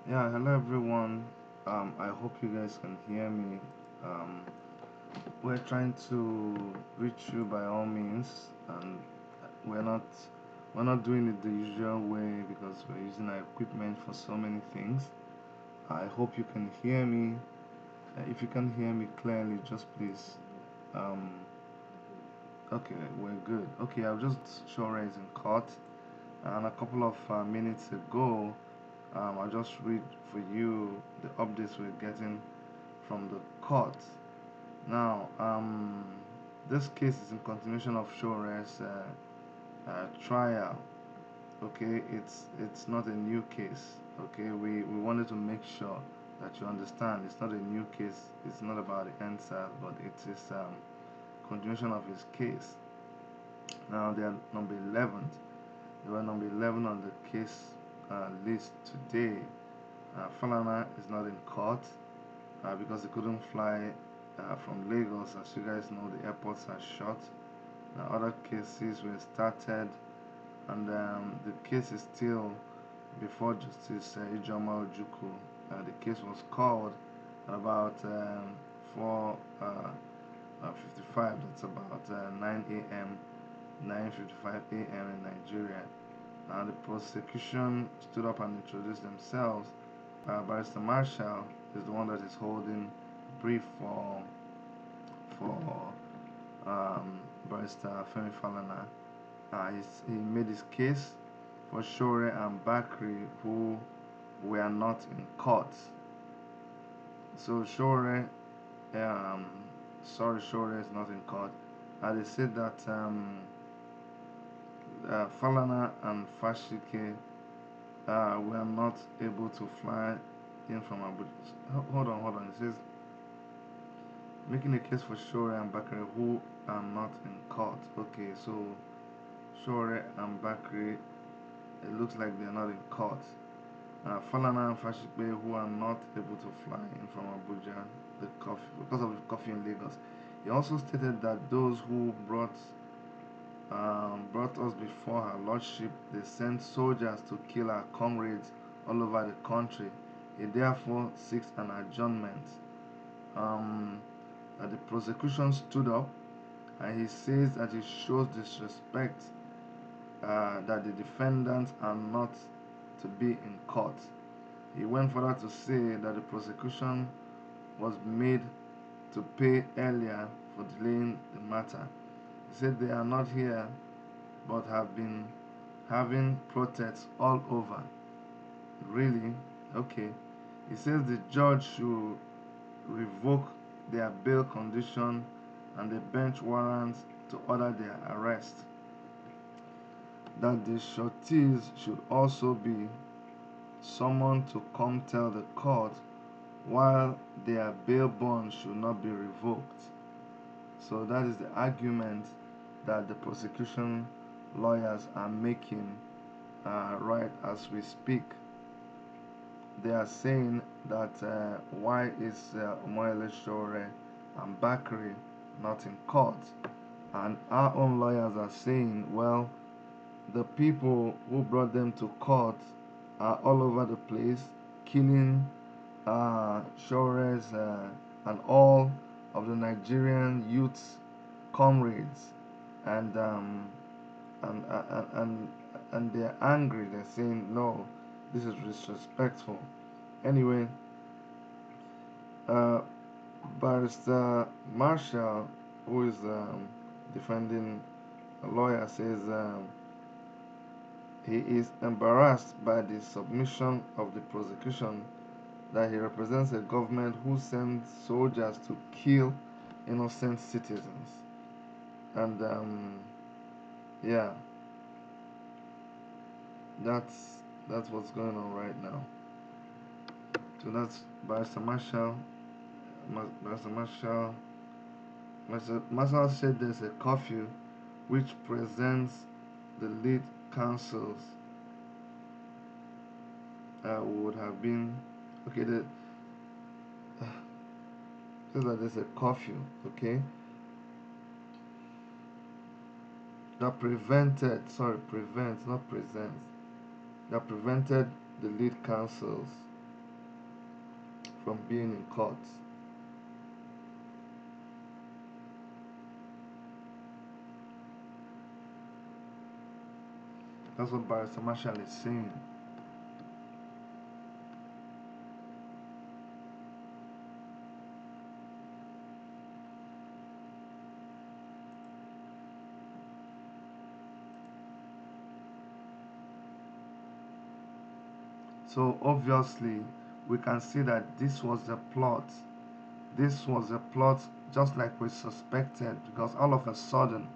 Yeah, hello everyone. I hope you guys can hear me. Um, we're trying to reach you by all means, and we're not we're not doing it the usual way because we're using our equipment for so many things. I hope you can hear me. If you can hear me clearly, just please. Um, okay, we're good. Okay, I've just shown is in court, and a couple of minutes ago, I'll just read for you the updates we're getting from the court. Now, this case is in continuation of Shore's trial. Okay, it's not a new case. Okay, we wanted to make sure that you understand it's not a new case. It's not about the answer, but it is continuation of his case. Now they are number 11. They were number 11 on the case list today. Falana is not in court because he couldn't fly from Lagos. As you guys know, the airports are shut. Other cases were started, and the case is still before Justice Ijoma Ojukwu. The case was called at about 4:55. That's about 9 a.m. 9:55 a.m. in Nigeria. The prosecution stood up and introduced themselves. Barrister Marshall is the one that is holding brief for Barrister Femi Falana. He made his case for Sowore and Bakri, who were not in court. So Sowore, um, sorry, Sowore is not in court. They said that Falana and Fashike were not able to fly in from Abuja. Hold on. It says making a case for Sowore and Bakri who are not in court. Okay, so Sowore and Bakri, it looks like they're not in court. Falana and Fashipe, who are not able to fly in from Abuja because of the coffee in Lagos. He also stated that those who brought us before her lordship, they sent soldiers to kill our comrades all over the country. He therefore seeks an adjournment. Um, that the prosecution stood up and he says that it shows disrespect that the defendants are not to be in court. He went further to say that the prosecution was made to pay earlier for delaying the matter. He said they are not here but have been having protests all over. Really? Okay. He says the judge should revoke their bail condition and the bench warrants to order their arrest. That the sureties should also be summoned to come tell the court while their bail bond should not be revoked. So that is the argument that the prosecution lawyers are making right as we speak. They are saying that why is Omoyele Sowore and Bakri not in court? And our own lawyers are saying, well, the people who brought them to court are all over the place, killing Showore's and all of the Nigerian youths comrades, and and and and, and they're angry. They're saying no, this is disrespectful. Anyway, uh, Barrister Marshall, who is defending a lawyer, says he is embarrassed by the submission of the prosecution that he represents a government who sends soldiers to kill innocent citizens. And yeah, that's what's going on right now. So that's Barrister Marshall. Barrister Marshall. Marshall said there's a curfew which presents the lead counsels would have been okay. The says that there's a curfew, okay, that prevents, not presents, that prevented the lead counsels from being in court. That's what Barrister Marshall is saying. So obviously, we can see that this was a plot. This was a plot just like we suspected, because all of a sudden,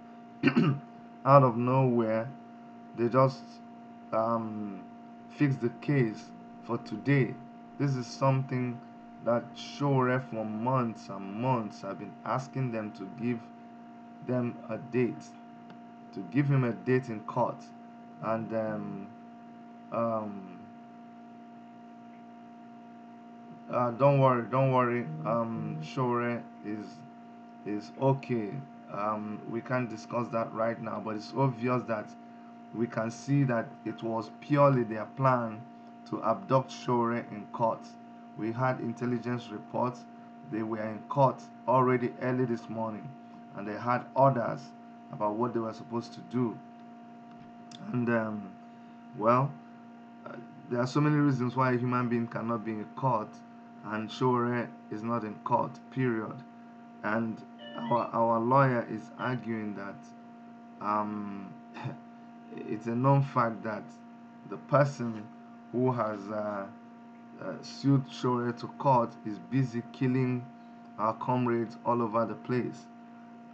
out of nowhere, they just um, fixed the case for today. This is something that Sowore for months and months have been asking them to give them a date, to give him a date in court. And um, don't worry. Sowore is okay. We can't discuss that right now, but it's obvious that we can see that it was purely their plan to abduct Sowore in court. We had intelligence reports. They were in court already early this morning, and they had orders about what they were supposed to do. And well, uh, there are so many reasons why a human being cannot be in court, and Sowore is not in court. Period. And our lawyer is arguing that um, it's a known fact that the person who has sued Sowore to court is busy killing our comrades all over the place,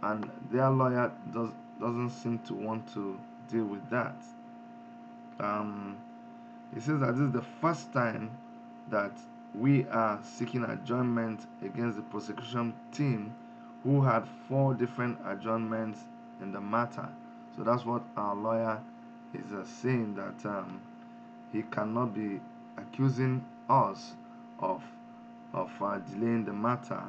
and their lawyer doesn't seem to want to deal with that. Um, he says that this is the first time that we are seeking adjournment against the prosecution team, who had 4 different adjournments in the matter. So that's what our lawyer is saying, that he cannot be accusing us of delaying the matter.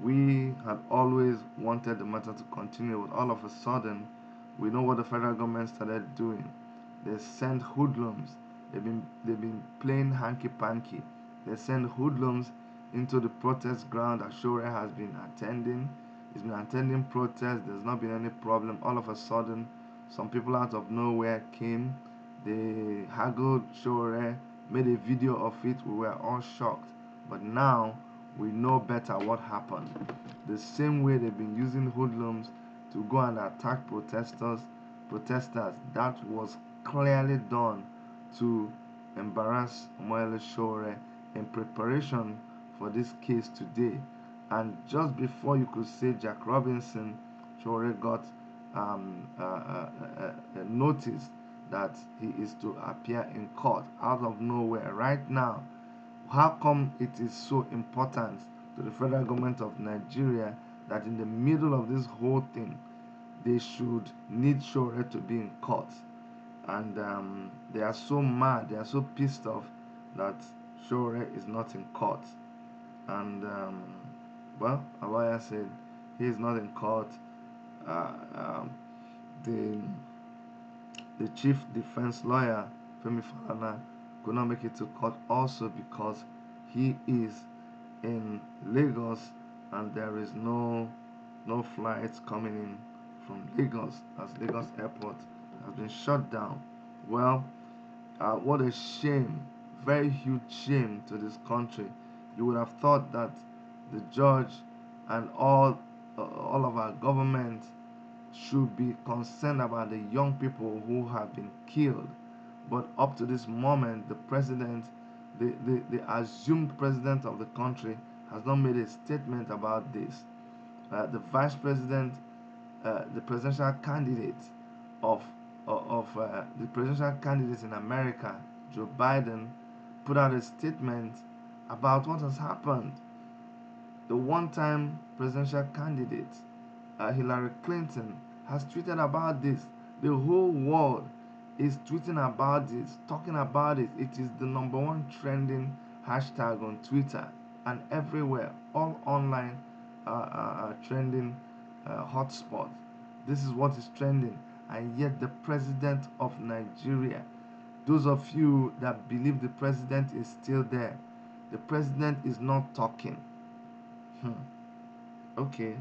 We had always wanted the matter to continue, but all of a sudden, we know what the federal government started doing. They sent hoodlums. They've been playing hanky panky. They send hoodlums into the protest ground that Sowore has been attending. He's been attending protests. There's not been any problem. All of a sudden, some people out of nowhere came. They haggled Sowore, made a video of it. We were all shocked. But now we know better what happened. The same way they've been using hoodlums to go and attack protesters, that was clearly done to embarrass Omoyele Sowore in preparation for this case today. And just before you could say Jack Robinson, Sowore got a notice that he is to appear in court out of nowhere right now. How come it is so important to the federal government of Nigeria that in the middle of this whole thing they should need Sowore to be in court? And they are so mad, they are so pissed off that Sowore is not in court. And well, a lawyer said he is not in court. Uh, um, the chief defense lawyer, Femi Falana, could not make it to court also because he is in Lagos and there is no flights coming in from Lagos, as Lagos airport has been shut down. Well, what a shame, very huge shame to this country. You would have thought that the judge and all of our government should be concerned about the young people who have been killed. But up to this moment, the president, the assumed president of the country, has not made a statement about this. The vice president, the presidential candidate of the presidential candidate in America, Joe Biden, put out a statement about what has happened. The one-time presidential candidate, Hillary Clinton, has tweeted about this. The whole world is tweeting about this, talking about it. It is the #1 trending hashtag on Twitter and everywhere, all online trending hotspot. This is what is trending, and yet the president of Nigeria, those of you that believe the president is still there, The president is not talking. Hmm. Okay.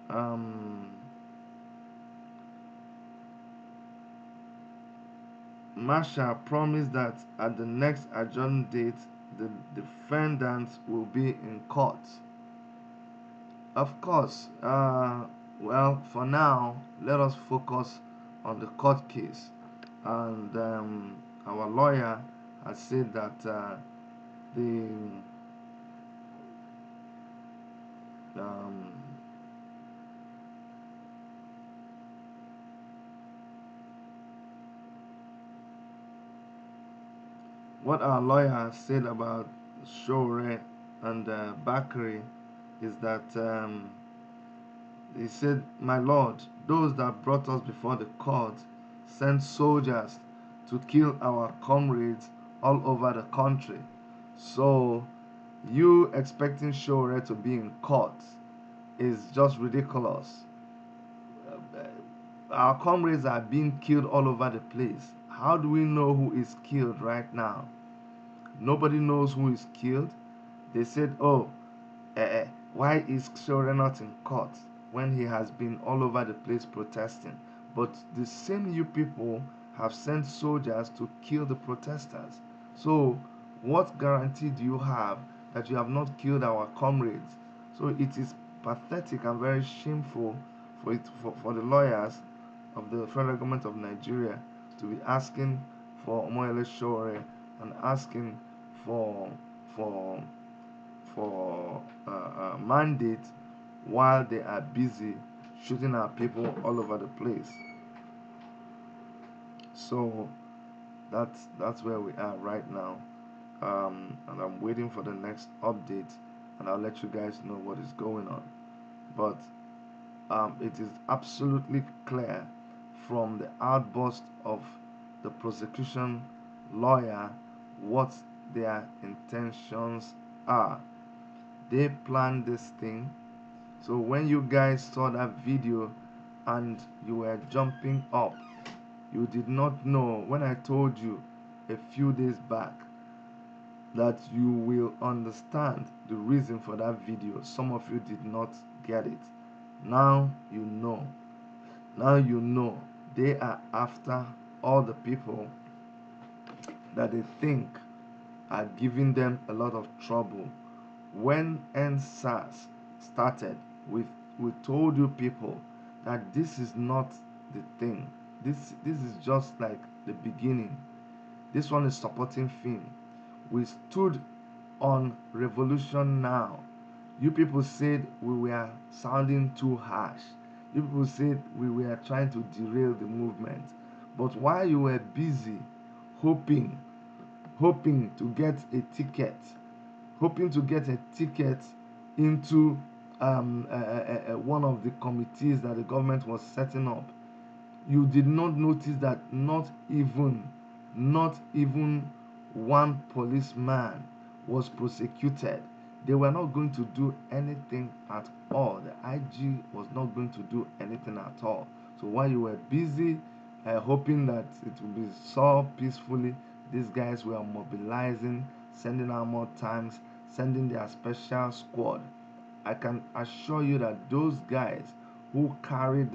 Um, Marshall promised that at the next adjourned date, the defendant will be in court. Of course, well, for now, let us focus on the court case. And our lawyer has said that the um, what our lawyer has said about Sowore and Bakri is that he said, "My Lord, those that brought us before the court sent soldiers to kill our comrades all over the country. So you expecting Sowore to be in court is just ridiculous. Our comrades are being killed all over the place. How do we know who is killed right now? Nobody knows who is killed." They said, "Oh, why is Sowore not in court when he has been all over the place protesting?" But the same you people have sent soldiers to kill the protesters. So, what guarantee do you have that you have not killed our comrades? So, it is pathetic and very shameful for the lawyers of the federal government of Nigeria to be asking for Omoyele Sowore and asking for for mandate while they are busy shooting at people all over the place. So that's where we are right now, and I'm waiting for the next update, and I'll let you guys know what is going on. But it is absolutely clear from the outburst of the prosecution lawyer what their intentions are. They planned this thing. So when you guys saw that video and you were jumping up, you did not know when I told you a few days back that you will understand the reason for that video. Some of you did not get it. Now you know. Now you know they are after all the people that they think are giving them a lot of trouble. When NSAS started, we told you people that this is not the thing. This is just like the beginning. This one is supporting film. We stood on revolution now. You people said we were sounding too harsh. You people said we were trying to derail the movement. But while you were busy hoping, hoping to get a ticket, hoping to get a ticket into one of the committees that the government was setting up, you did not notice that not even one policeman was prosecuted. They were not going to do anything at all. The IG was not going to do anything at all. So while you were busy hoping that it would be solved peacefully, these guys were mobilizing, sending out more tanks, sending their special squad. I can assure you that those guys who carried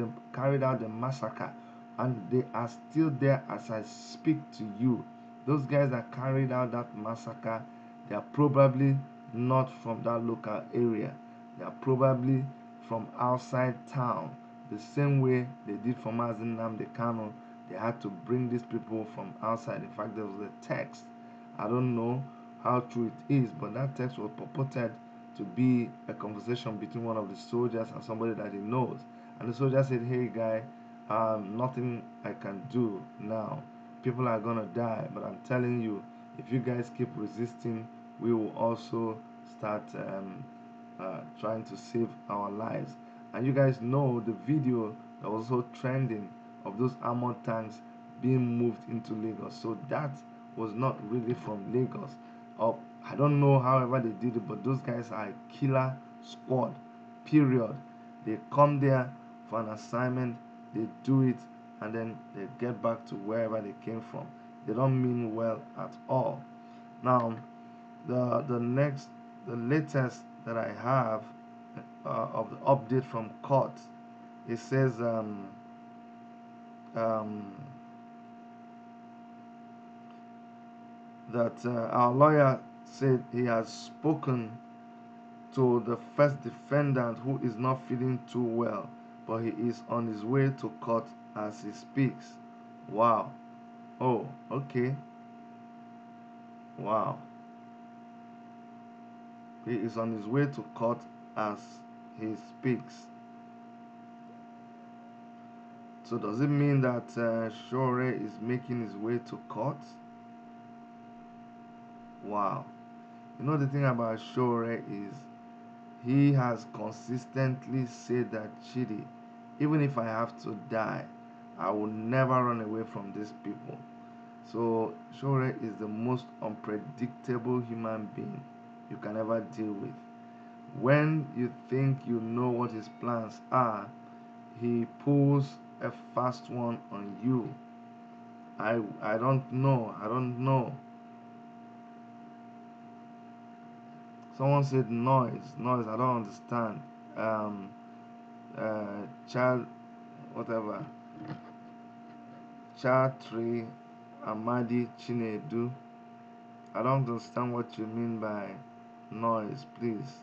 out the massacre, and they are still there as I speak to you. Those guys that carried out that massacre, they are probably not from that local area. They are probably from outside town. The same way they did for Mazen Nnamdi Kanu, they had to bring these people from outside. In fact, there was a text. I don't know how true it is, but that text was purported to be a conversation between one of the soldiers and somebody that he knows. And the soldier said, "Hey guy, nothing I can do now. People are gonna die, but I'm telling you, if you guys keep resisting, we will also start trying to save our lives." And you guys know the video that was also trending of those armored tanks being moved into Lagos. So that was not really from Lagos. Or I don't know however they did it, but those guys are a killer squad. Period. They come there for an assignment, they do it, and then they get back to wherever they came from. They don't mean well at all. Now, The the latest that I have of the update from court, it says um, that our lawyer said he has spoken to the first defendant who is not feeling too well, but he is on his way to court as he speaks. Wow. Oh, okay. Wow. He is on his way to court as he speaks. So does it mean that Sowore is making his way to court? Wow. You know the thing about Sowore is he has consistently said that Chidi, even if I have to die, I will never run away from these people. So Sowore is the most unpredictable human being you can ever deal with. When you think you know what his plans are, he pulls a fast one on you. I don't know. I don't know. Someone said noise. Noise. I don't understand. Um, child, whatever. Child 3, Amadi Chinedu. I don't understand what you mean by noise, please.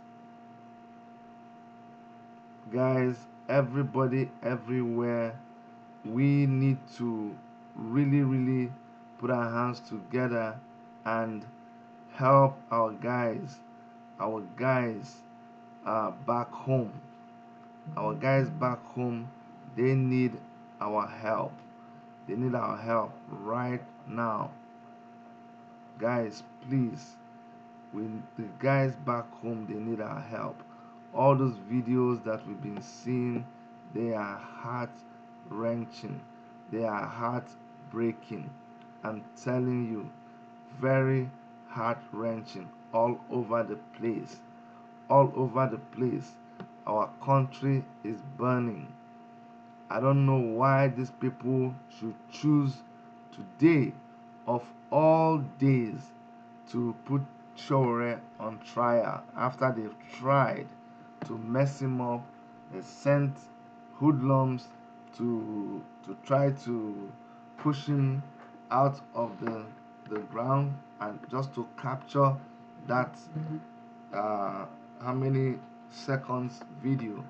Guys, everybody, everywhere, we need to really put our hands together and help our guys. Our guys are back home. Our guys back home, they need our help. They need our help right now. Guys, please, the guys back home, they need our help. All those videos that we've been seeing, they are heart wrenching. They are heart breaking. I'm telling you, very heart wrenching all over the place. All over the place. Our country is burning. I don't know why these people should choose today, of all days, to put Sowore on trial after they've tried to mess him up. They sent hoodlums to try to push him out of the ground and just to capture that how many seconds video.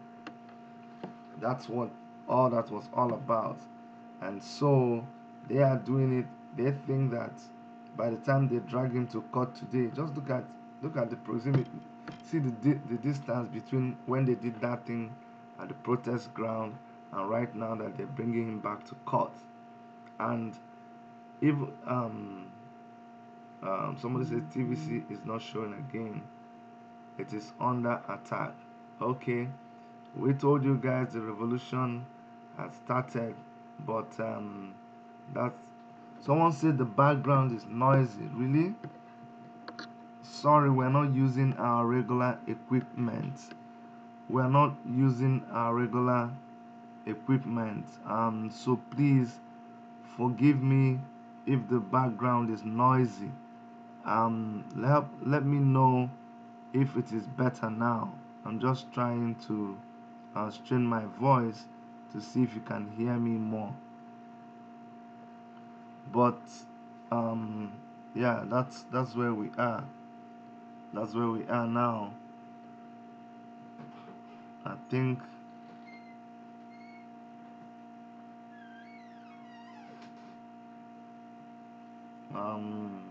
That's what all that was all about. And so they are doing it. They think that by the time they drag him to court today, just look at the proximity. See the distance between when they did that thing at the protest ground and right now that they're bringing him back to court. And if somebody says TVC is not showing again, it is under attack. Okay, we told you guys the revolution has started, but that's someone said the background is noisy. Really? Sorry, we're not using our regular equipment. We're not using our regular equipment. So please forgive me if the background is noisy. Let me know if it is better now. I'm just trying to strain my voice to see if you can hear me more. But yeah, that's where we are. That's where we are now. I think um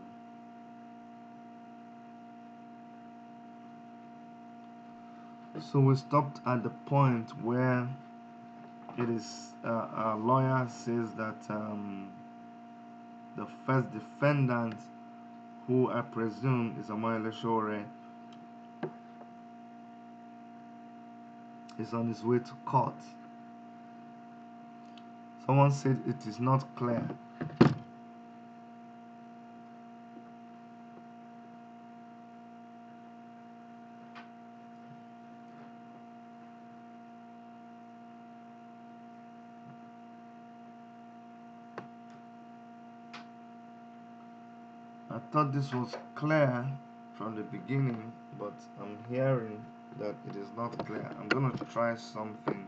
so we stopped at the point where it is our lawyer says that the first defendant, who I presume is Omoyele Sowore, is on his way to court. Someone said it is not clear. I thought this was clear from the beginning, but I'm hearing that it is not clear. I'm gonna try something,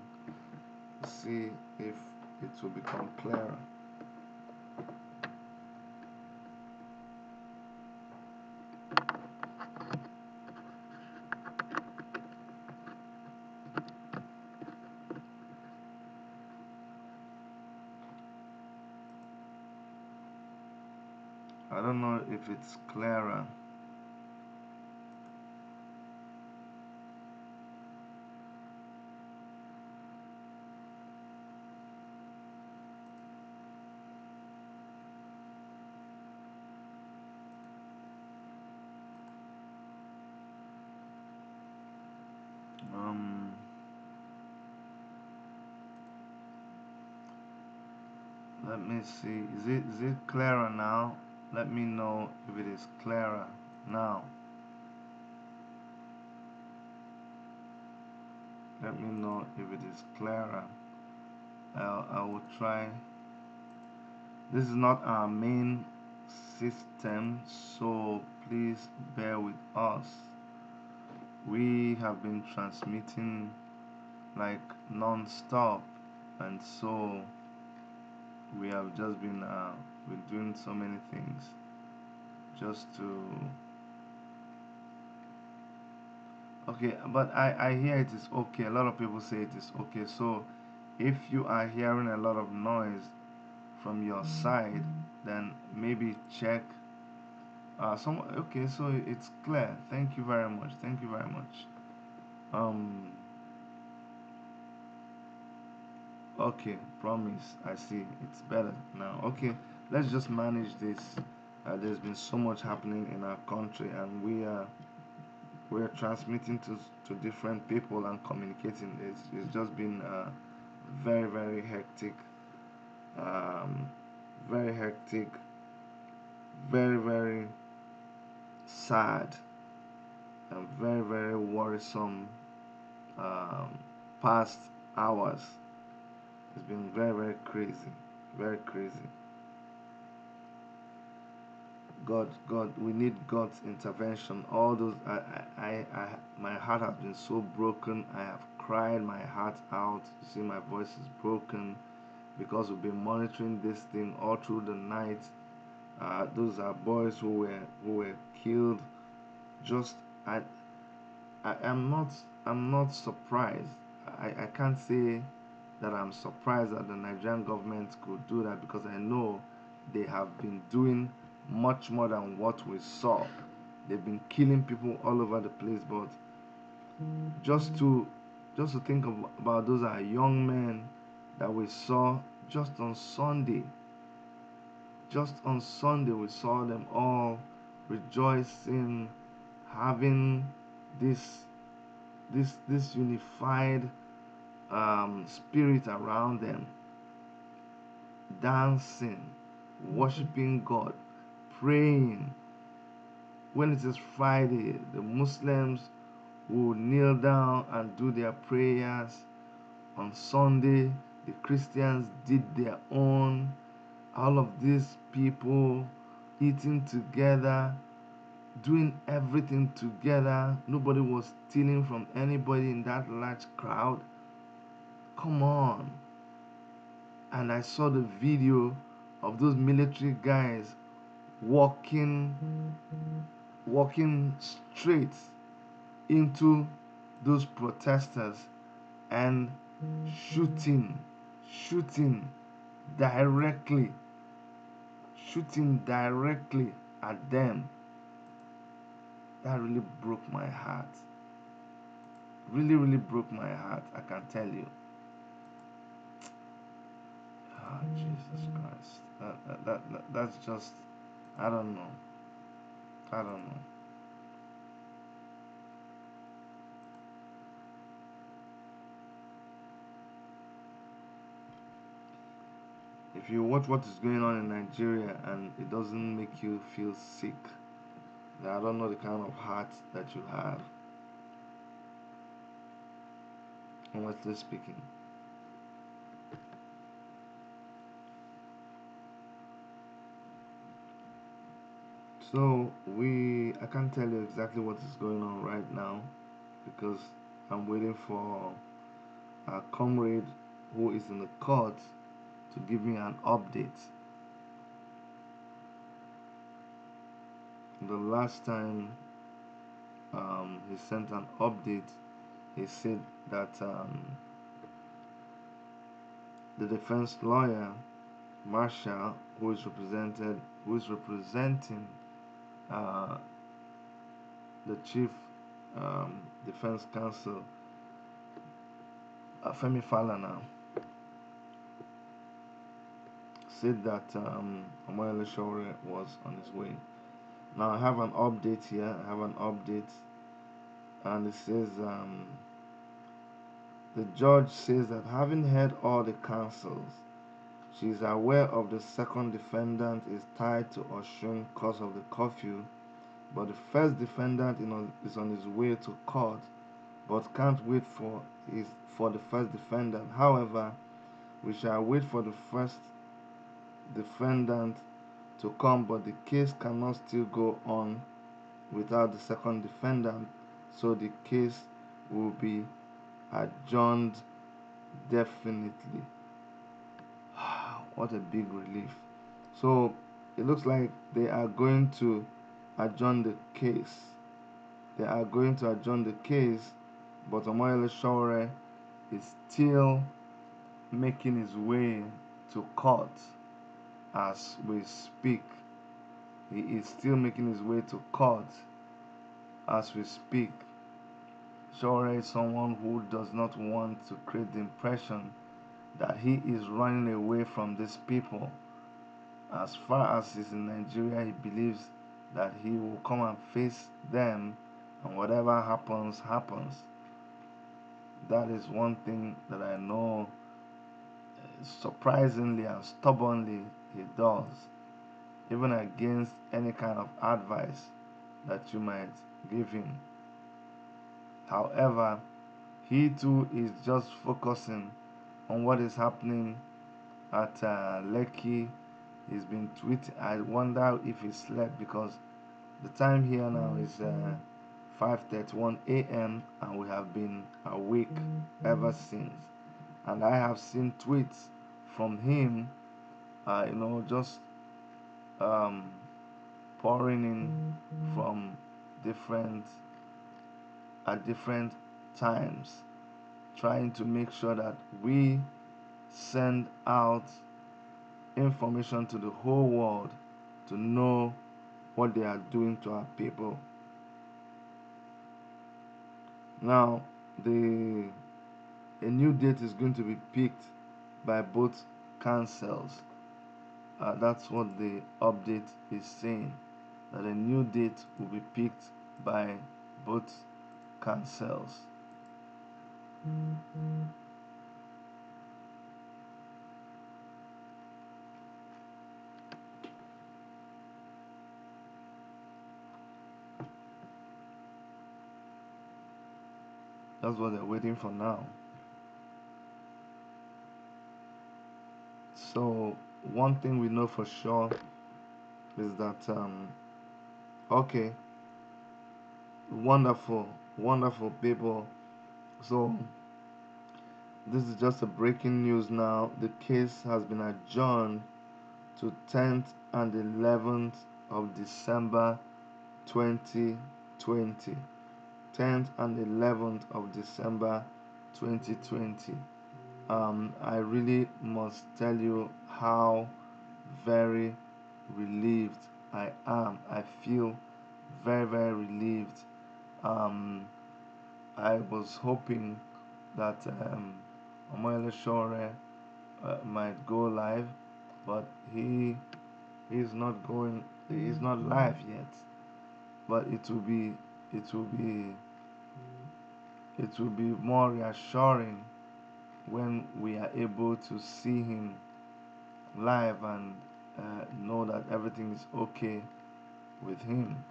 see if it will become clearer. I don't know if it's clearer. Um, Let me see. Is it clearer now? Let me know if it is clearer now. Let me know if it is clearer. I will try. This is not our main system, so please bear with us. We have been transmitting like non-stop, and so we have just been doing so many things just to. Okay, but I hear it is okay. A lot of people say it is okay. So if you are hearing a lot of noise from your side, then maybe check. Okay, so it's clear. Thank you very much. Thank you very much. Um. Okay, promise. I see. It's better now. Okay, let's just manage this. There's been so much happening in our country, and we are transmitting to different people and communicating. It's just been very very hectic, um, very hectic, very very sad, and very very worrisome um, past hours. It's been very very crazy, very crazy. God, we need God's intervention. All those, my heart has been so broken. I have cried my heart out. You see, my voice is broken because we've been monitoring this thing all through the night. Those are boys who were killed. Just, I, I'm not surprised. I can't say that I'm surprised that the Nigerian government could do that because I know they have been doing much more than what we saw. They've been killing people all over the place, but just to just to think about those are young men that we saw just on Sunday. Just on Sunday, we saw them all rejoicing, having this this unified spirit around them, dancing, worshiping God, praying. When it is Friday, the Muslims will kneel down and do their prayers. On Sunday, the Christians did their own. All of these people eating together, doing everything together. Nobody was stealing from anybody in that large crowd. Come on. And I saw the video of those military guys walking walking straight into those protesters and shooting shooting directly shooting directly at them. That really broke my heart. Really really broke my heart, I can tell you. Ah, Jesus Christ. That's just, I don't know. I don't know. If you watch what is going on in Nigeria and it doesn't make you feel sick, then I don't know the kind of heart that you have, honestly speaking. So I can't tell you exactly what is going on right now because I'm waiting for a comrade who is in the court to give me an update. The last time he sent an update, he said that the defense lawyer Marshall, who is representing uh, the chief defense counsel Femi Falana, said that Omoyele Sowore was on his way. Now I have an update here. I have an update, and it says the judge says that having heard all the counsels, she is aware of the second defendant is tied to Osun cause of the curfew, but the first defendant is on his way to court, but can't wait for the first defendant. However, we shall wait for the first defendant to come, but the case cannot still go on without the second defendant, so the case will be adjourned definitely. What a big relief. So it looks like they are going to adjourn the case. They are going to adjourn the case, but Omoyele Sowore is still making his way to court as we speak. He is still making his way to court as we speak. Sowore is someone who does not want to create the impression that he is running away from these people. As far as he's in Nigeria, he believes that he will come and face them, and whatever happens, happens. That is one thing that I know surprisingly and stubbornly he does, even against any kind of advice that you might give him. However, he too is just focusing on what is happening at Lekki. He's been tweeting. I wonder if he slept because the time here now is 5:31 a.m. and we have been awake ever since. And I have seen tweets from him, just um, pouring in from different at different times, trying to make sure that we send out information to the whole world to know what they are doing to our people. Now, a new date is going to be picked by both councils. That's what the update is saying, that a new date will be picked by both councils. That's what they're waiting for now. So one thing we know for sure is that okay, wonderful, wonderful people. So this is just a breaking news now. The case has been adjourned to 10th and 11th of December 2020. 10th and 11th of December 2020. I really must tell you how very relieved I am. I feel very, very relieved. I was hoping that Omoyele Sowore might go live, but he is not going. He is not live yet. But it will be, it will be more reassuring when we are able to see him live and know that everything is okay with him.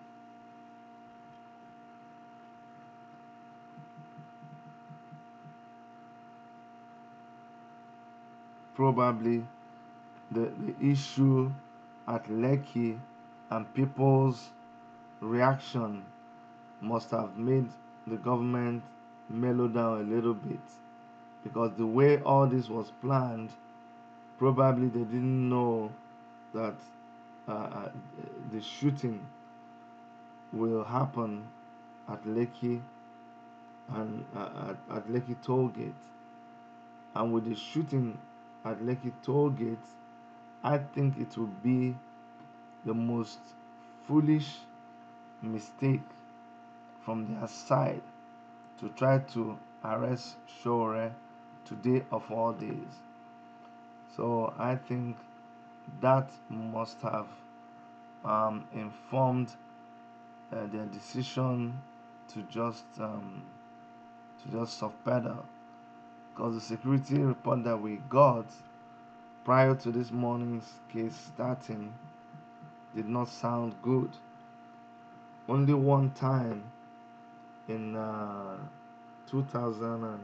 Probably the issue at Lekki and people's reaction must have made the government mellow down a little bit, because the way all this was planned, probably they didn't know that the shooting will happen at Lekki and at Lekki toll gate. And with the shooting at Lekki toll gate, I think it would be the most foolish mistake from their side to try to arrest Sowore today of all days. So I think that must have informed their decision to just self-pedal, because the security report that we got prior to this morning's case starting did not sound good. Only one time in 2000 and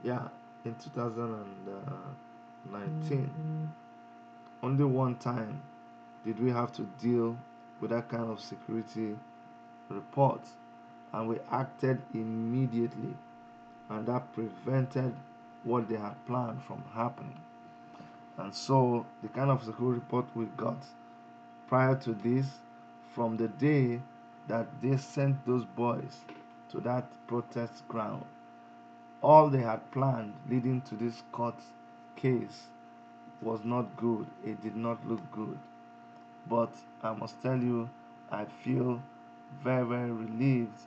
yeah in 2019, only one time did we have to deal with that kind of security report, and we acted immediately, and that prevented what they had planned from happening. And so the kind of security report we got prior to this, from the day that they sent those boys to that protest ground, all they had planned leading to this court case was not good. It did not look good. But I must tell you, I feel very, very relieved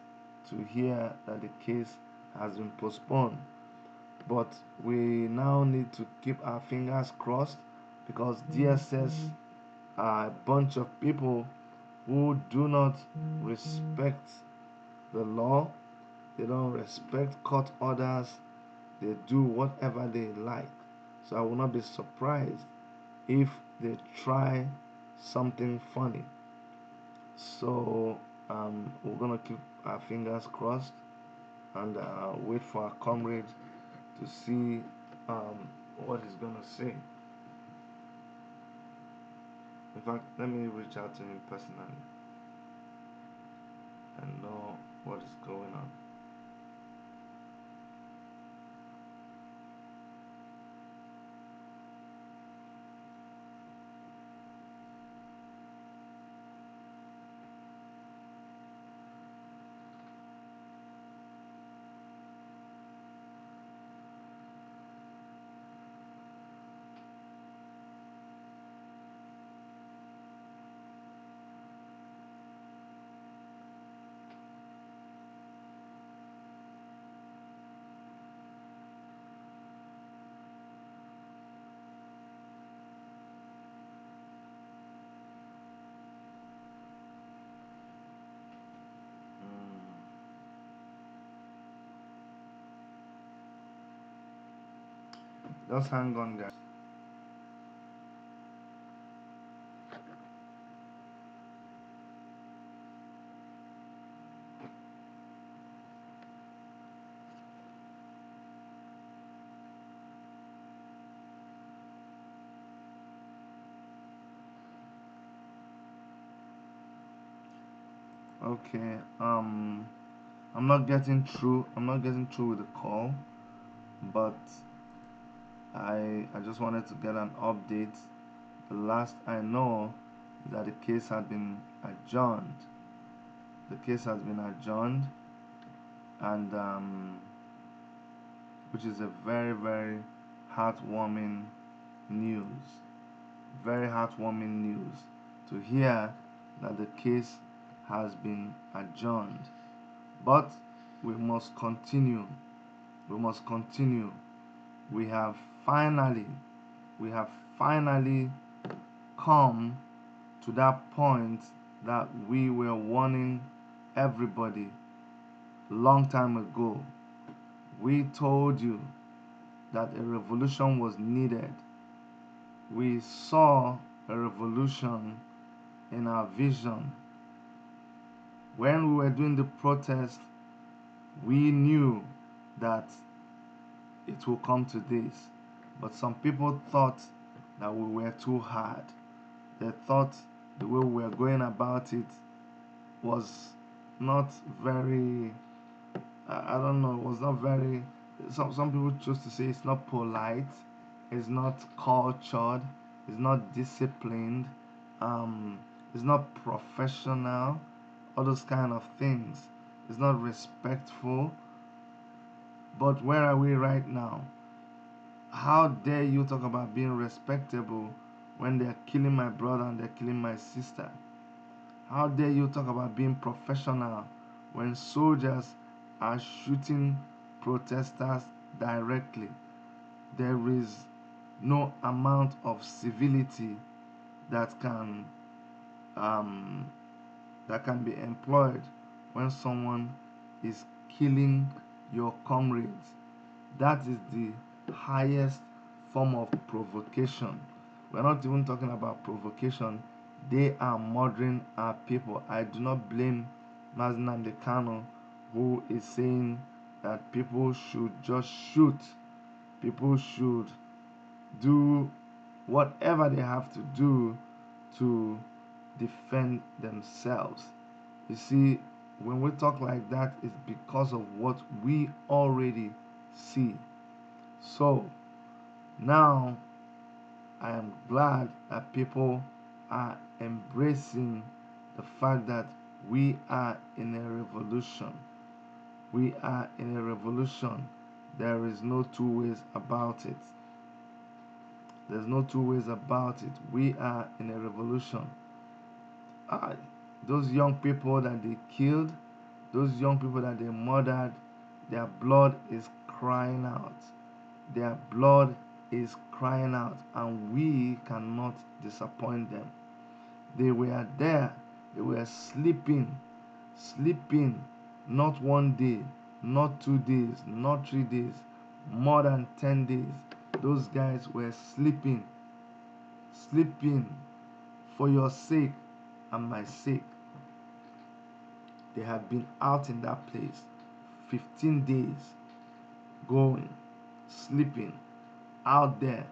to hear that the case has been postponed. But we now need to keep our fingers crossed, because DSS are a bunch of people who do not respect the law. They don't respect court orders. They do whatever they like. So I will not be surprised if they try something funny. So we're gonna keep our fingers crossed and wait for our comrade to see what he's gonna say. In fact, let me reach out to him personally and know what is going on. Just hang on, guys. Okay. I'm not getting through. I'm not getting through with the call, but I just wanted to get an update. The last I know is that the case had been adjourned. The case has been adjourned, and which is a very, very heartwarming news. Very heartwarming news to hear that the case has been adjourned. But we must continue. We must continue. We have finally, we have finally come to that point that we were warning everybody long time ago. We told you that a revolution was needed. We saw a revolution in our vision. When we were doing the protest, we knew that it will come to this. But some people thought that we were too hard. They thought the way we were going about it was not very, I don't know, it was not very, some people choose to say it's not polite, it's not cultured, it's not disciplined, um, it's not professional, all those kind of things. It's not respectful. But where are we right now? How dare you talk about being respectable when they're killing my brother and they're killing my sister? How dare you talk about being professional when soldiers are shooting protesters directly? There is no amount of civility that can um, that can be employed when someone is killing your comrades. That is the highest form of provocation. We're not even talking about provocation. They are murdering our people. I do not blame Mazinam Kano, who is saying that people should just shoot. People should do whatever they have to do to defend themselves. You see, when we talk like that, it's because of what we already see. So now I am glad that people are embracing the fact that we are in a revolution. We are in a revolution. There is no two ways about it. There's no two ways about it. We are in a revolution. Ah, those young people that they killed, those young people that they murdered, their blood is crying out. Their blood is crying out, and we cannot disappoint them. They were there, they were sleeping, not 1 day, not 2 days, not 3 days, more than 10 days. Those guys were sleeping for your sake and my sake. They have been out in that place 15 days, going, sleeping, out there,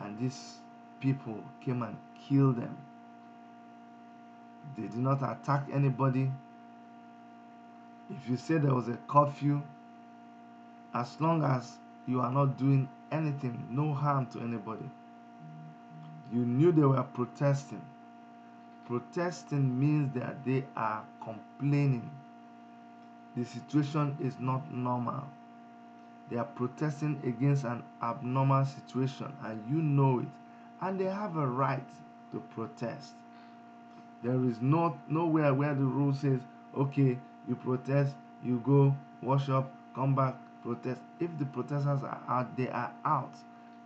and these people came and killed them. They did not attack anybody. If you say there was a curfew, as long as you are not doing anything, no harm to anybody, you knew they were protesting. Protesting means that they are complaining. The situation is not normal. They are protesting against an abnormal situation, and you know it. And they have a right to protest. There is nowhere where the rule says, okay, you protest, you go, wash up, come back, protest. If the protesters are out, they are out.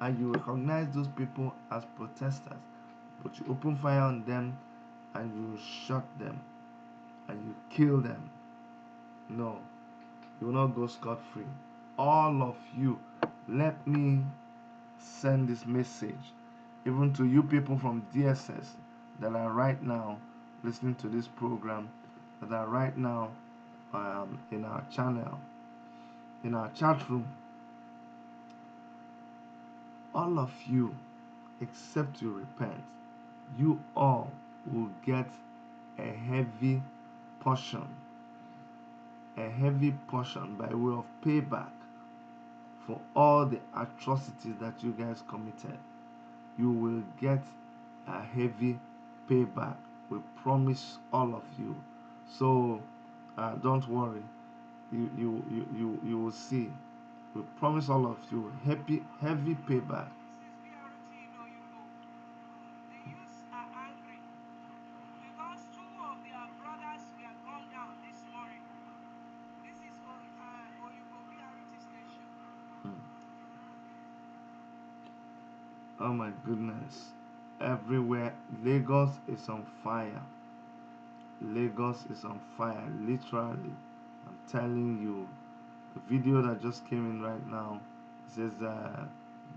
And you recognize those people as protesters. But you open fire on them and you shot them and you kill them. No, you will not go scot-free. All of you, let me send this message even to you people from DSS that are right now listening to this program, that are right now in our channel, in our chat room. All of you, except you repent, you all will get a heavy portion, by way of payback for all the atrocities that you guys committed. You will get a heavy payback. We promise all of you. So don't worry. You will see. We promise all of you heavy payback. Oh my goodness. Everywhere. Lagos is on fire. Lagos is on fire. Literally. I'm telling you. The video that just came in right now says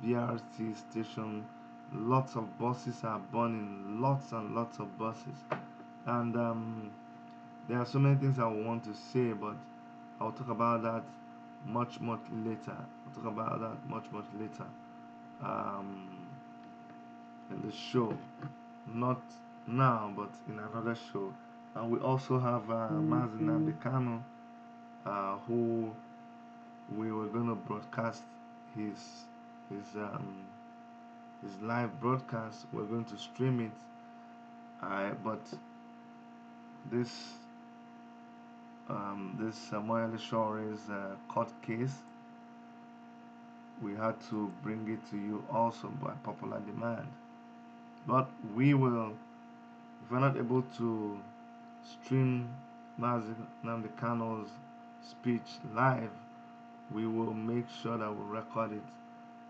BRT station. Lots of buses are burning. Lots and lots of buses. And there are so many things I want to say, but I'll talk about that much later. In the show. not now, but in another show. And we also have Mazi Nnamdi Kanu, who we were going to broadcast his his um, his live broadcast. We're going to stream it. But this this Samuel Shore's court case, we had to bring it to you also by popular demand. But we will, if we're not able to stream Mazi Nnamdi Kanu's speech live, we will make sure that we record it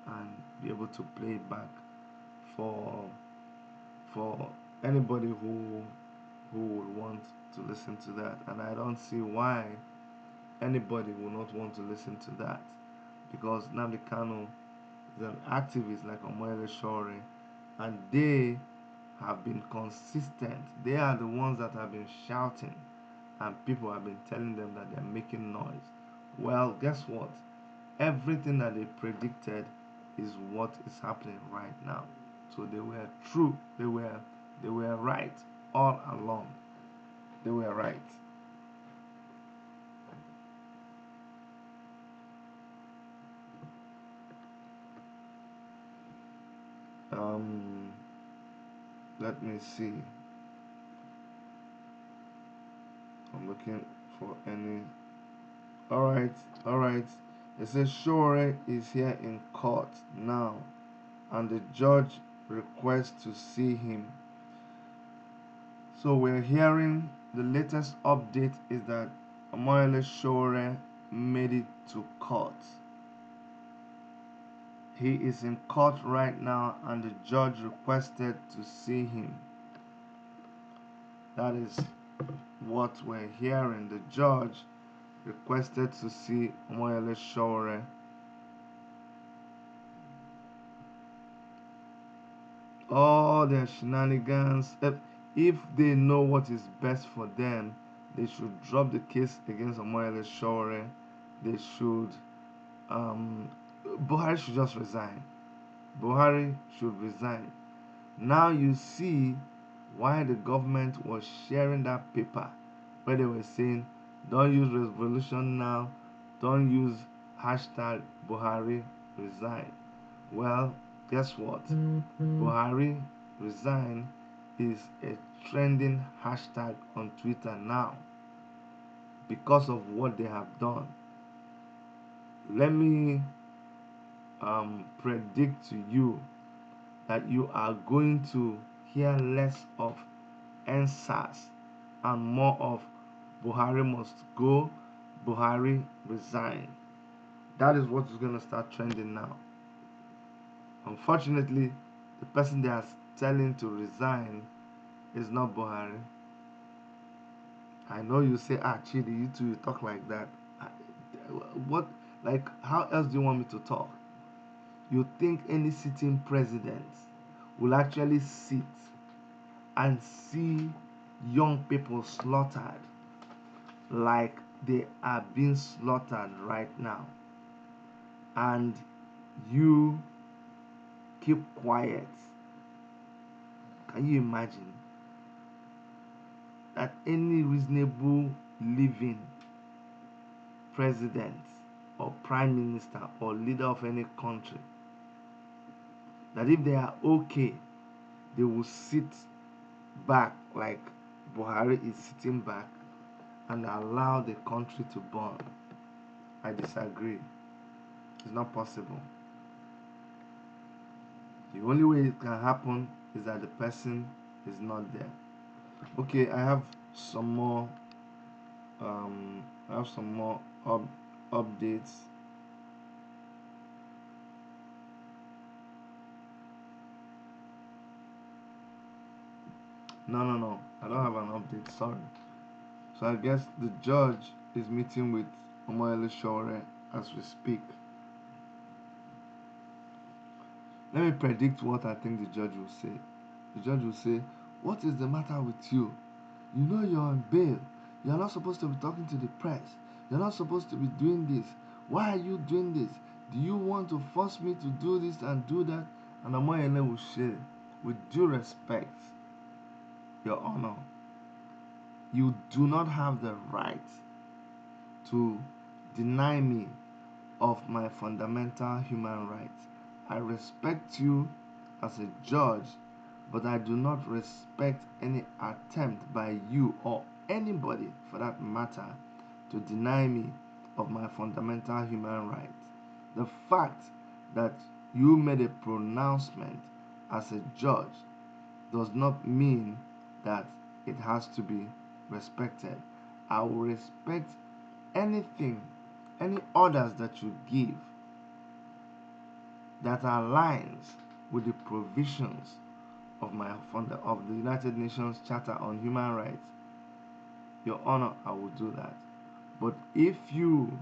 and be able to play it back for for anybody who would want to listen to that. And I don't see why anybody will not want to listen to that, because Nnamdi Kanu is an activist like Omoyele Shore, and they have been consistent. They are the ones that have been shouting, and people have been telling them that they're making noise. Well, guess what? Everything that they predicted is what is happening right now. So they were true. They were right all along. They were right. Um, Let me see. I'm looking for any. All right, all right. It says Sowore is here in court now, and the judge requests to see him. So we're hearing the latest update is that Omoyele Sowore made it to court. He is in court right now, and the judge requested to see him. That is what we're hearing. The judge requested to see Omoyele Sowore. All their shenanigans. If they know what is best for them, they should drop the case against Omoyele Sowore. They should. Um, Buhari should just resign. Buhari should resign. Now you see why the government was sharing that paper where they were saying, don't use revolution now, don't use hashtag Buhari resign. Well, guess what? Buhari resign is a trending hashtag on Twitter now because of what they have done. Let me predict to you that you are going to hear less of NSAS and more of Buhari must go, Buhari resign. That is what is going to start trending now. Unfortunately, the person they are telling to resign is not Buhari. I know you say, Chidi, you two you talk like that. What, like, how else do you want me to talk? You think any sitting president will actually sit and see young people slaughtered like they are being slaughtered right now, and you keep quiet? Can you imagine that any reasonable living president or prime minister or leader of any country, that if they are okay, they will sit back like Buhari is sitting back and allow the country to burn? I disagree. It's not possible. The only way it can happen is that the person is not there. Okay, I have some more. I have some more updates. No. I don't have an update. Sorry. So I guess the judge is meeting with Omoyele Sowore as we speak. Let me predict what I think the judge will say. The judge will say, "What is the matter with you? You know you're on bail. You're not supposed to be talking to the press. You're not supposed to be doing this. Why are you doing this? Do you want to force me to do this and do that?" And Omoyele will say, with due respect, Your Honor, you do not have the right to deny me of my fundamental human rights. I respect you as a judge, but I do not respect any attempt by you or anybody for that matter to deny me of my fundamental human rights. The fact that you made a pronouncement as a judge does not mean that it has to be respected. I will respect anything, any orders that you give that aligns with the provisions of of the United Nations Charter on Human Rights. Your Honor, I will do that. But if you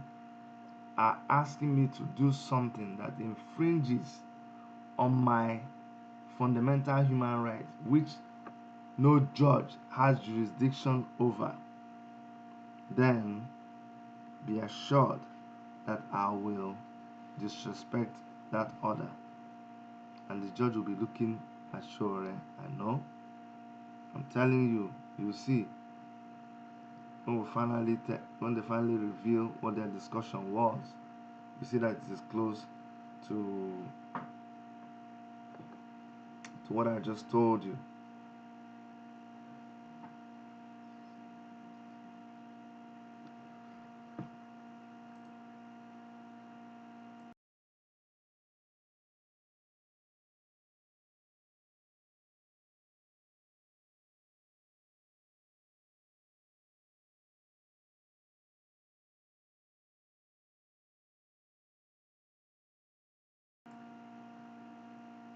are asking me to do something that infringes on my fundamental human rights, which no judge has jurisdiction over, then be assured that I will disrespect that order. And the judge will be looking at Sowore. I know. I'm telling you, you'll see when they finally reveal what their discussion was, you see that it is close to what I just told you.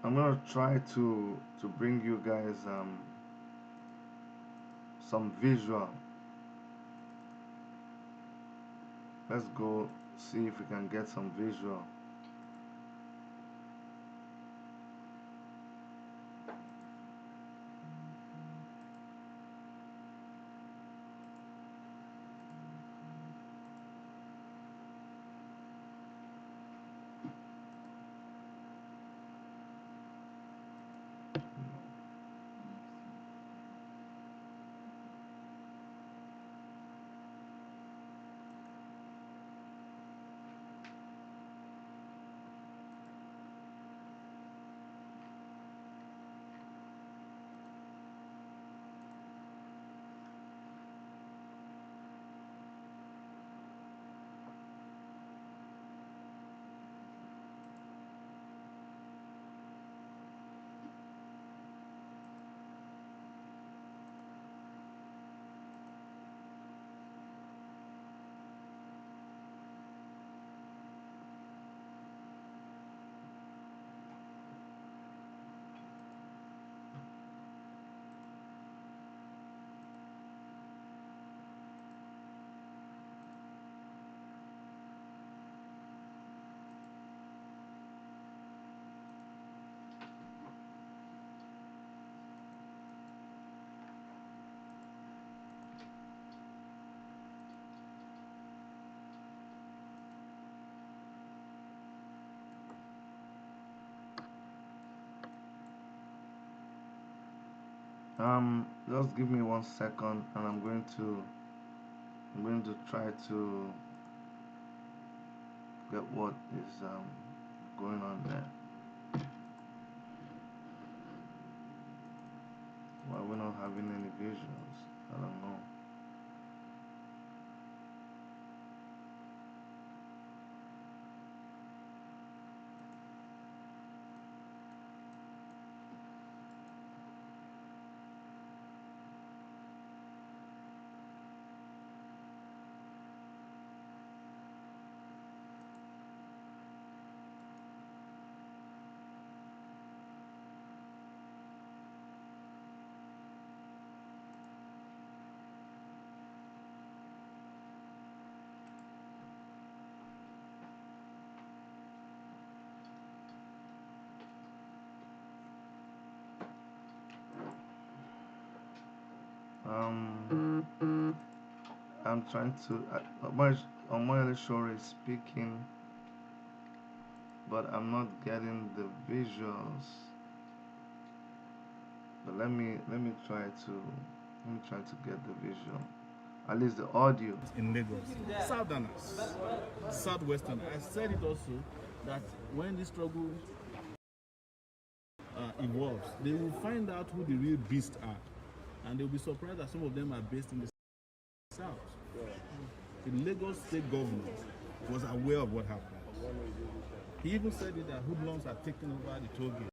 I'm gonna try to bring you guys some visual. Let's go see if we can get some visual. Just give me 1 second, and I'm going to try to get what is going on there. Why we're not having any visuals? I don't know. I'm trying to. Omoyele Sowore is speaking, but I'm not getting the visuals. But let me try to get the visual, at least the audio. In Lagos, Southerners, Southwestern. I said it also that when this struggle evolves, they will find out who the real beasts are, and they'll be surprised that some of them are based in the South. The Lagos state government was aware of what happened. He even said it that hoodlums are taking over the toll gate.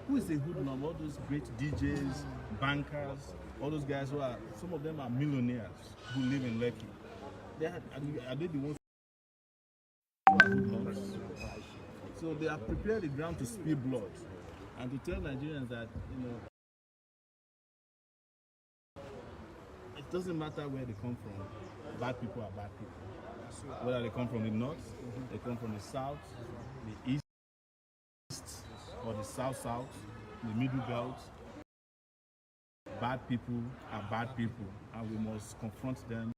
Who is a hoodlum? All those great DJs, bankers, all those guys who are, some of them are millionaires who live in Lekki. Are they the ones who are hoodlums? So they have prepared the ground to spill blood and to tell Nigerians that, it doesn't matter where they come from, bad people are bad people. Whether they come from the north, they come from the south, the east, or the south, the middle belt. Bad people are bad people, and we must confront them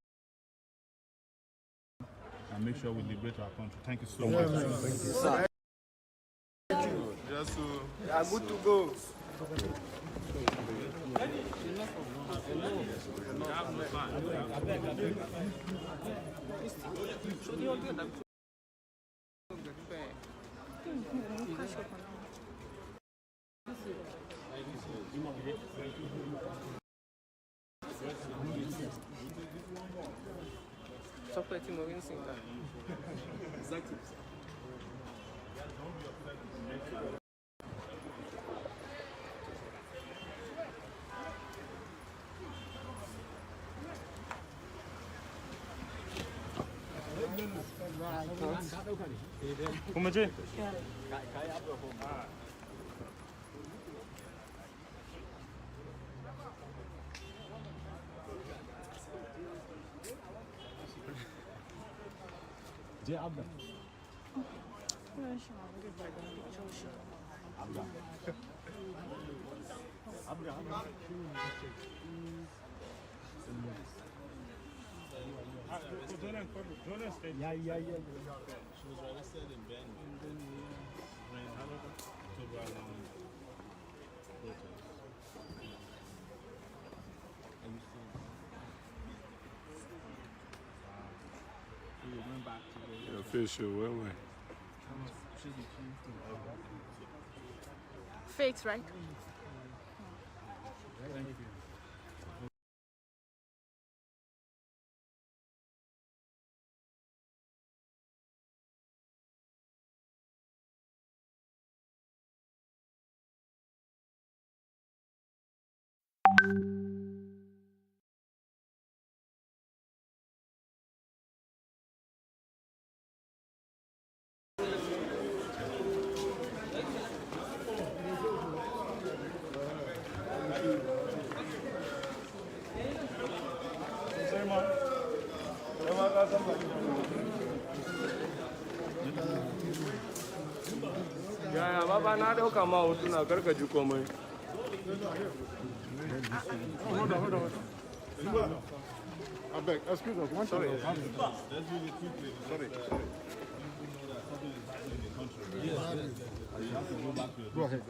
and make sure we liberate our country. Thank you so much. Thank you. Just to, are good to go. Só para ti morrer assim, tá? Exato. Como é que é? Abda. Yeah. She was arrested in Ben. October protest. We went back to the official, where we? Fakes, right? Thank you. Yaya baba na dauka ma hotuna karka ji komai. Hold on. I beg, excuse us, one second. Let's really quickly. Sorry. You have to go back to your. Go ahead.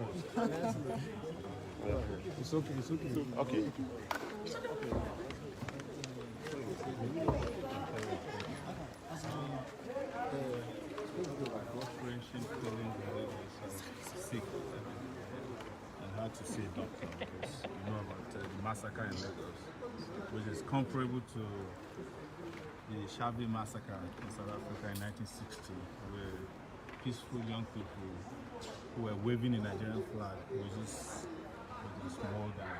It's okay. Okay. Friendship feeling sick and had to see a doctor because you know about the massacre in Lagos, which is comparable to the Shabby massacre in South Africa in 1960, where peaceful young people who were waving the Nigerian flag was just mauled down.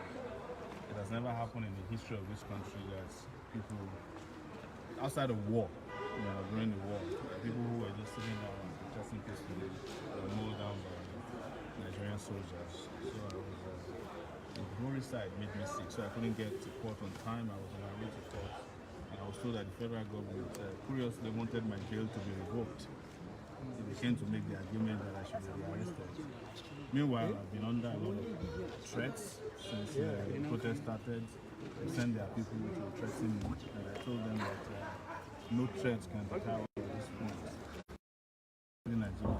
It has never happened in the history of this country that people outside of war, during the war, people who were just sitting down and protesting peacefully were mauled down by Nigerian soldiers. So the glory side made me sick, so I couldn't get to court on time. I was on my way to court, and I was told that the federal government curiously wanted my bail to be revoked. They came to make the argument that I should be arrested. Meanwhile, I've been under a lot of threats since the protest started. They sent their people to threaten me, and I told them that no threats can deter us at this point. In Nigeria,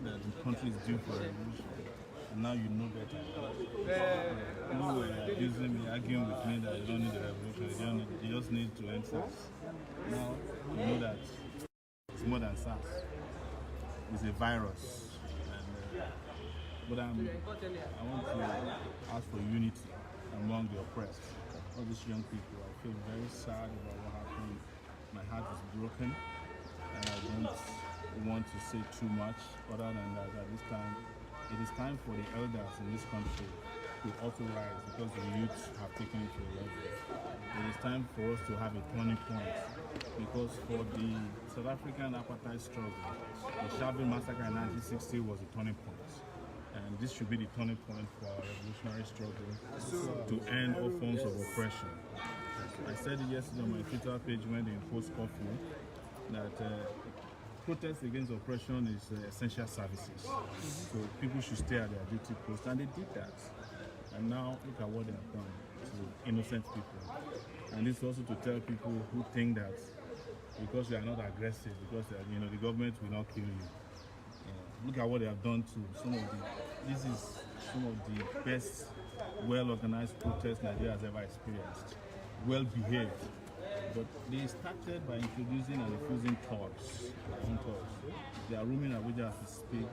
that the country is due for a revolution. and now you know better. You were abusing me, arguing with me that you don't need a revolution, you just need to end SARS. Now you know that it's more than SARS. It's a virus. And, but I want to ask for unity among the oppressed. All these young people, I feel very sad about what happened. My heart is broken, and I don't want to say too much other than that at this time. It is time for the elders in this country to authorize because the youth have taken it to a level. It is time for us to have a turning point because for the South African apartheid struggle, the Sharpeville massacre in 1960 was a turning point. And this should be the turning point for our revolutionary struggle to end all forms of oppression. I said it yesterday on my Twitter page when they imposed curfew that protest against oppression is essential services. So people should stay at their duty post, and they did that. And now look at what they have done to innocent people. And this also to tell people who think that because you are not aggressive, because the government will not kill you. Look at what they have done to some of this is some of the best well-organized protests Nigeria has ever experienced. Well behaved. But they started by introducing and infusing thugs. They are roaming Abuja as we speak,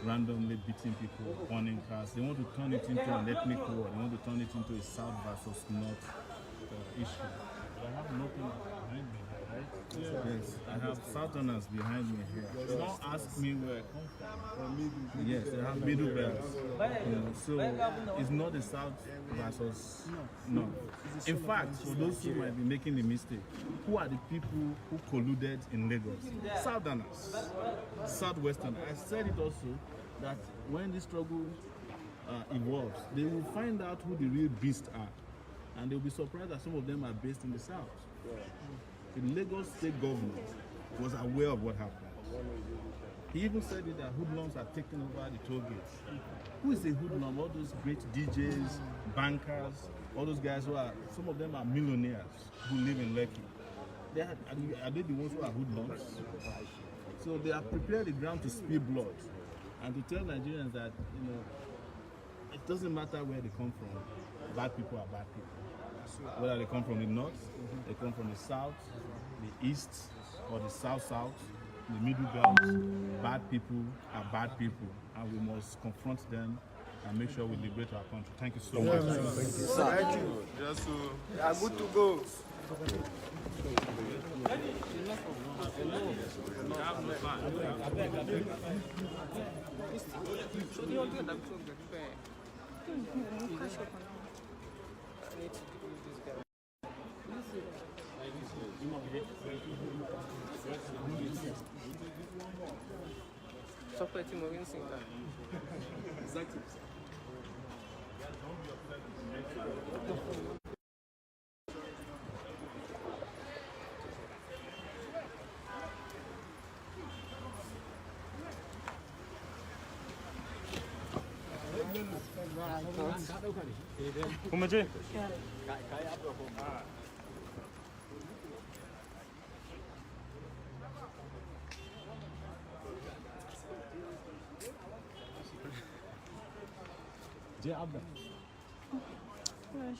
randomly beating people, burning cars. They want to turn it into an ethnic war. They want to turn it into a South versus North issue. But I have nothing behind me, right? Yes, I have Southerners behind me here. Don't ask me where I come from. Yes, they have middle belts. So it's not the South versus North. In fact, for those who might be making the mistake, who are the people who colluded in Lagos? Southerners, Southwestern. I said it also that when this struggle evolves, they will find out who the real beasts are. And they'll be surprised that some of them are based in the South. The Lagos state government was aware of what happened. He even said it that hoodlums are taking over the toll gates. Who is a hoodlum? All those great DJs, bankers, all those guys who are, some of them are millionaires who live in Lekki. Are they the ones who are hoodlums? So they have prepared the ground to spill blood and to tell Nigerians that, it doesn't matter where they come from, bad people are bad people. Whether they come from the north, they come from the south, the east, or the south-south, the middle belt, bad people are bad people, and we must confront them and make sure we liberate our country. Thank you so much. Thank you. Just We are good to go. Só para ti morrer assim, tá? Exactly. Como je? Je abda. Yeah.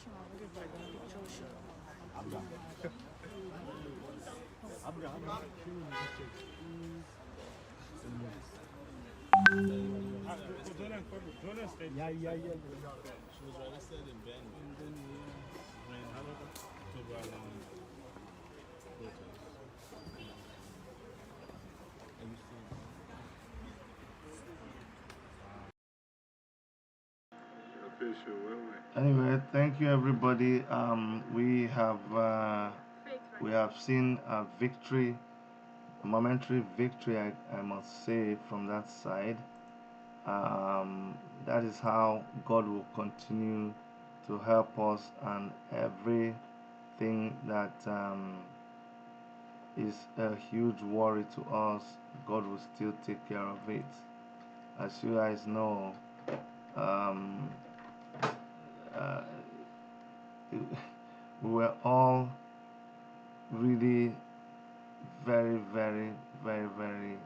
She was arrested in Benue. October protest. Anyway, thank you everybody. We have seen a victory, a momentary victory, I must say, from that side. That is how God will continue to help us, and everything that is a huge worry to us, God will still take care of it. As you guys know, we were all really very, very, very, very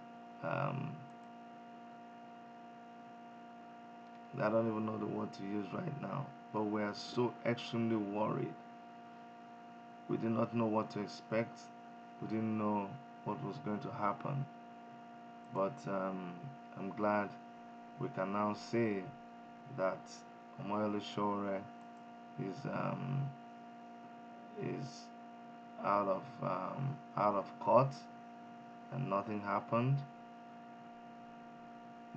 I don't even know the word to use right now, but we are so extremely worried. We did not know what to expect. We didn't know what was going to happen. But I'm glad we can now say that Omoyele Sowore is out of court and nothing happened.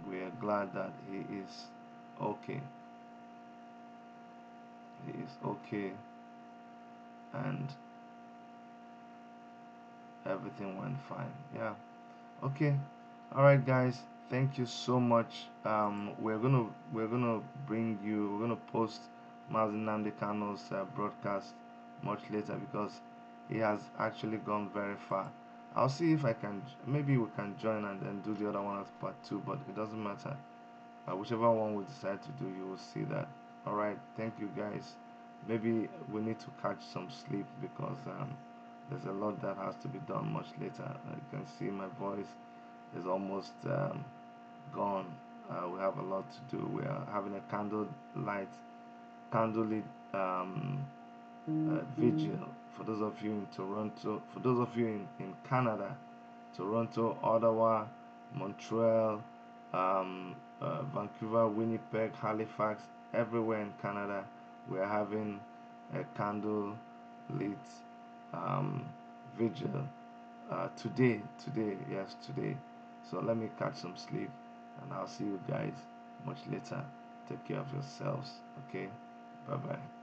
We are glad that he is okay. He is okay, and everything went fine. Yeah. Okay. All right, guys. Thank you so much. We're gonna bring you. We're gonna post Mazi Nnamdi Kano's broadcast much later because he has actually gone very far. I'll see if I can. Maybe we can join and then do the other one as part two. But it doesn't matter. Whichever one we decide to do, you will see that. All right. Thank you, guys. Maybe we need to catch some sleep because there's a lot that has to be done much later. You can see my voice is almost gone. We have a lot to do. We are having a candlelit vigil for those of you in Toronto, for those of you in Canada, Toronto, Ottawa, Montreal, Vancouver, Winnipeg, Halifax, everywhere in Canada. We are having a candle lit um, vigil today, yes, today. So let me catch some sleep and I'll see you guys much later. Take care of yourselves, okay? Bye bye.